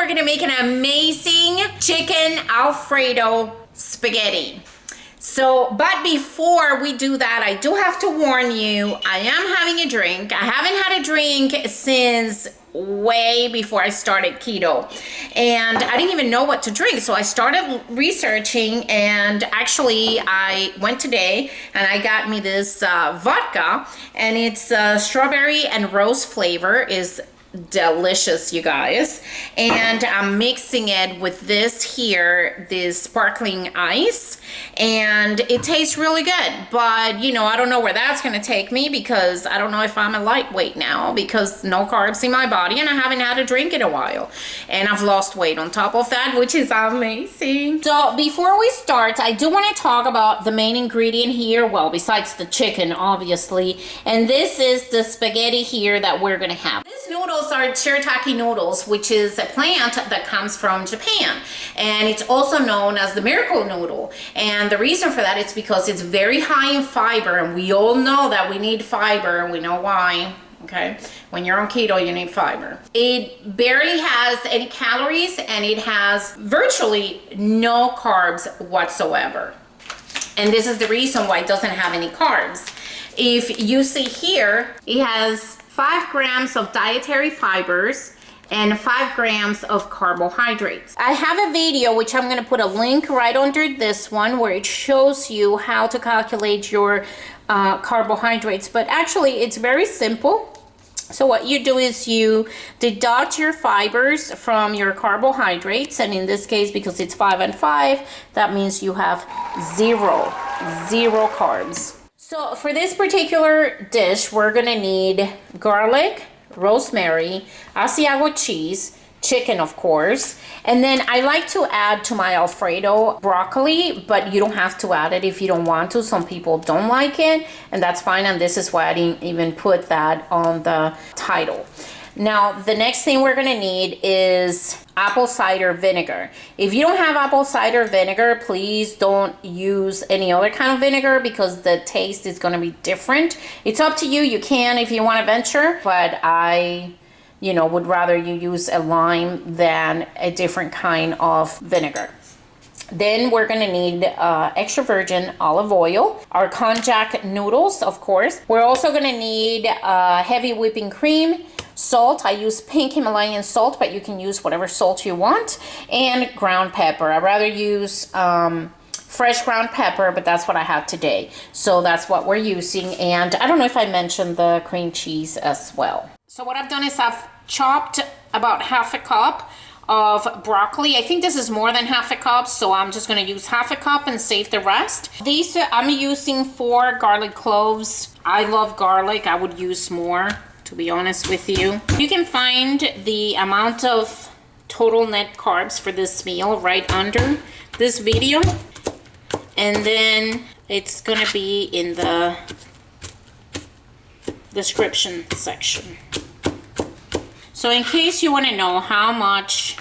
we're gonna make an amazing chicken Alfredo spaghetti. So, but before we do that, I do have to warn you, I am having a drink. I haven't had a drink since way before I started keto, and I didn't even know what to drink. So I started researching, and actually I went today and I got me this vodka, and it's strawberry and rose flavor. Is delicious, you guys. And I'm mixing it with this here, this sparkling ice, and it tastes really good. But you know, I don't know where that's gonna take me, because I don't know if I'm a lightweight now, because no carbs in my body, and I haven't had a drink in a while, and I've lost weight on top of that, which is amazing. So before we start, I do want to talk about the main ingredient here, well, besides the chicken obviously, and this is the spaghetti here that we're gonna have. These noodles are shirataki noodles, which is a plant that comes from Japan, and it's also known as the miracle noodle. And the reason for that is because it's very high in fiber, and we all know that we need fiber, and we know why. Okay, when you're on keto, you need fiber. It barely has any calories, and it has virtually no carbs whatsoever. And this is the reason why it doesn't have any carbs. If you see here, it has 5 grams of dietary fibers and 5 grams of carbohydrates. I have a video, which I'm gonna put a link right under this one, where it shows you how to calculate your carbohydrates, but actually it's very simple. So what you do is you deduct your fibers from your carbohydrates, and in this case, because it's 5 and 5, that means you have zero carbs. So for this particular dish, we're gonna need garlic, rosemary, Asiago cheese, chicken of course, and then I like to add to my Alfredo broccoli, but you don't have to add it if you don't want to. Some people don't like it, and that's fine, and this is why I didn't even put that on the title. Now the next thing we're gonna need is apple cider vinegar. If you don't have apple cider vinegar, please don't use any other kind of vinegar, because the taste is gonna be different. It's up to you, you can if you want to venture, but I would rather you use a lime than a different kind of vinegar. Then we're gonna need extra virgin olive oil, our konjac noodles, of course. We're also gonna need heavy whipping cream, salt. I use pink Himalayan salt, but you can use whatever salt you want, and ground pepper. I'd rather use fresh ground pepper, but that's what I have today. So that's what we're using. And I don't know if I mentioned the cream cheese as well. So what I've done is I've chopped about half a cup of broccoli. I think this is more than half a cup, so I'm just going to use half a cup and save the rest. These I'm using 4 garlic cloves. I love garlic. I would use more, to be honest with you. You can find the amount of total net carbs for this meal right under this video, and then it's going to be in the description section. So in case you want to know how much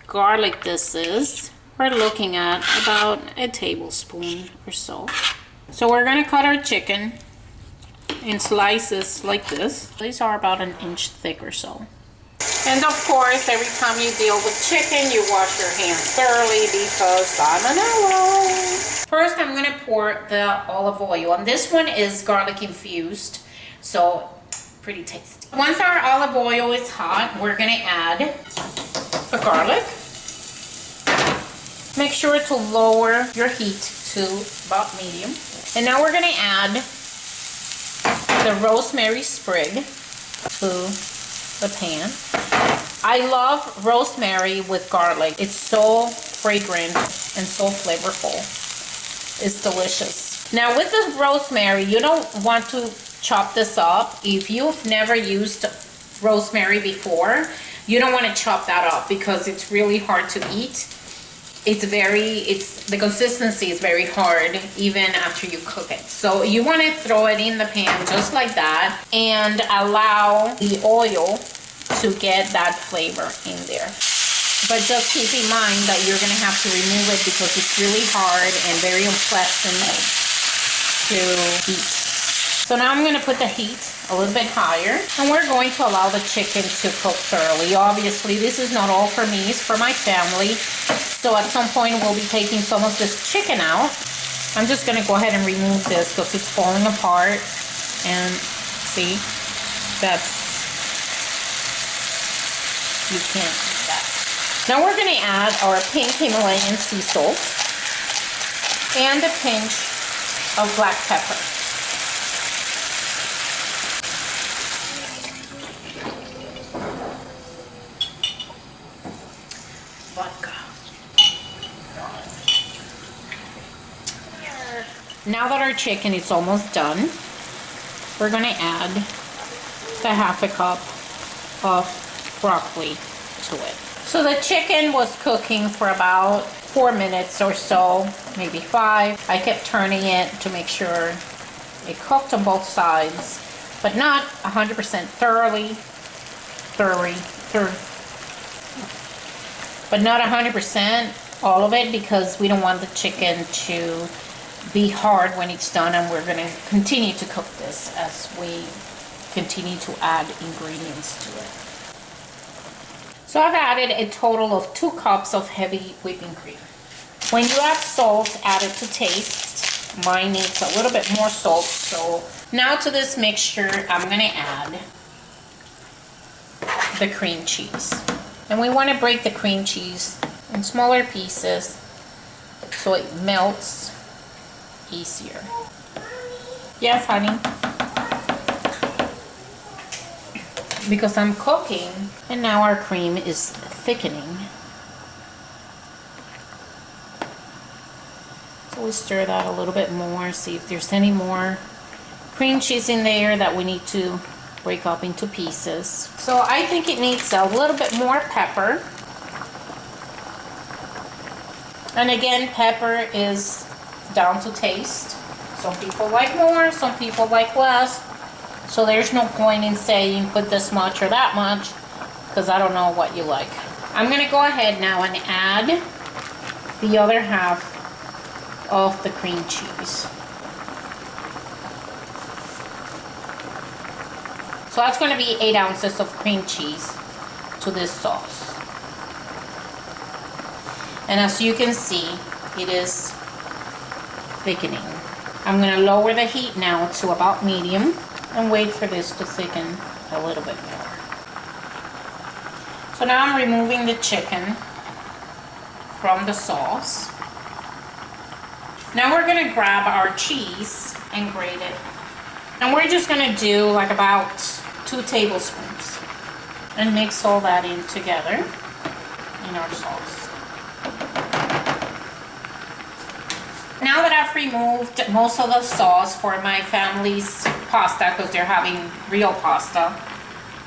garlic this is, we're looking at about a tablespoon or so. So we're going to cut our chicken in slices like this. These are about 1 inch thick or so. And of course, every time you deal with chicken, you wash your hands thoroughly, because salmonella. First, I'm going to pour the olive oil, and this one is garlic infused, so pretty tasty. Once our olive oil is hot, we're going to add the garlic. Make sure to lower your heat to about medium. And now we're going to add the rosemary sprig to the pan. I love rosemary with garlic. It's so fragrant and so flavorful. It's delicious. Now with the rosemary, you don't want to chop this up. If you've never used rosemary before, you don't want to chop that up, because it's really hard to eat. The consistency is very hard even after you cook it. So you want to throw it in the pan just like that, and allow the oil to get that flavor in there. But just keep in mind that you're going to have to remove it, because it's really hard and very unpleasant to eat. So now I'm going to put the heat a little bit higher, and we're going to allow the chicken to cook thoroughly. Obviously, this is not all for me, it's for my family. So at some point, we'll be taking some of this chicken out. I'm just going to go ahead and remove this because it's falling apart. And see, you can't eat that. Now we're going to add our pink Himalayan sea salt and a pinch of black pepper. Vodka. Now that our chicken is almost done, we're going to add the half a cup of broccoli to it. So the chicken was cooking for about 4 minutes or so, maybe 5. I kept turning it to make sure it cooked on both sides, but not 100% thoroughly, but not 100% all of it, because we don't want the chicken to be hard when it's done, and we're going to continue to cook this as we continue to add ingredients to it. So I've added a total of 2 cups of heavy whipping cream. When you add salt, add it to taste. Mine needs a little bit more salt. So now to this mixture, I'm going to add the cream cheese. And we want to break the cream cheese in smaller pieces so it melts easier. Yes, honey. Because I'm cooking, and now our cream is thickening. So we stir that a little bit more, see if there's any more cream cheese in there that we need to break up into pieces. So I think it needs a little bit more pepper. And again, pepper is down to taste. Some people like more, some people like less. So there's no point in saying put this much or that much, because I don't know what you like. I'm going to go ahead now and add the other half of the cream cheese. So that's going to be 8 ounces of cream cheese to this sauce. And as you can see, it is thickening. I'm going to lower the heat now to about medium and wait for this to thicken a little bit more. So now I'm removing the chicken from the sauce. Now we're going to grab our cheese and grate it. And we're just going to do like about 2 tablespoons and mix all that in together in our sauce. Now that I've removed most of the sauce for my family's pasta, because they're having real pasta,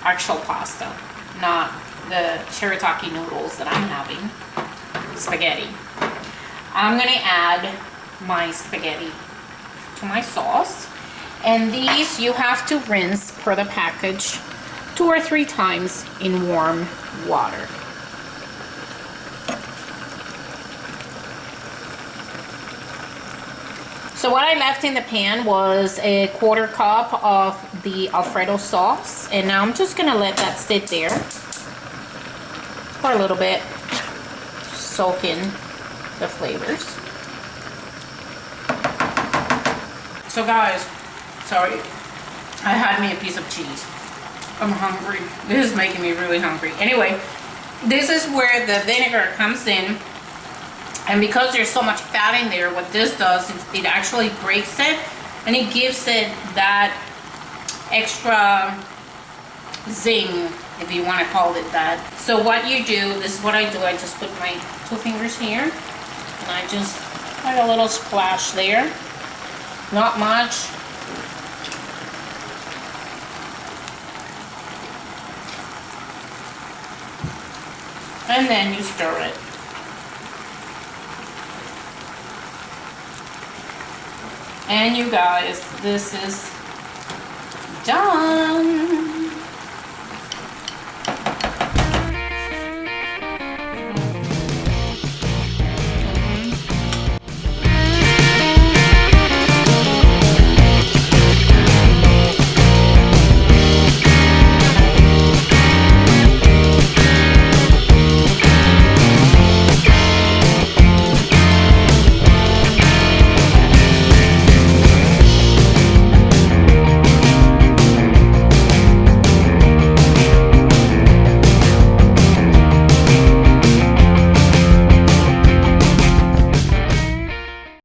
actual pasta, not the Shirataki noodles that I'm having, spaghetti, I'm going to add my spaghetti to my sauce. And these you have to rinse per the package 2 or 3 times in warm water. So what I left in the pan was a 1/4 cup of the Alfredo sauce, and now I'm just going to let that sit there for a little bit, soak in the flavors. So guys, sorry, I had me a piece of cheese. I'm hungry. This is making me really hungry. Anyway, this is where the vinegar comes in. And because there's so much fat in there, what this does is it actually breaks it, and it gives it that extra zing, if you want to call it that. So what you do, this is what I do, I just put my 2 fingers here, and I just put a little splash there. Not much. And then you stir it. And you guys, this is done.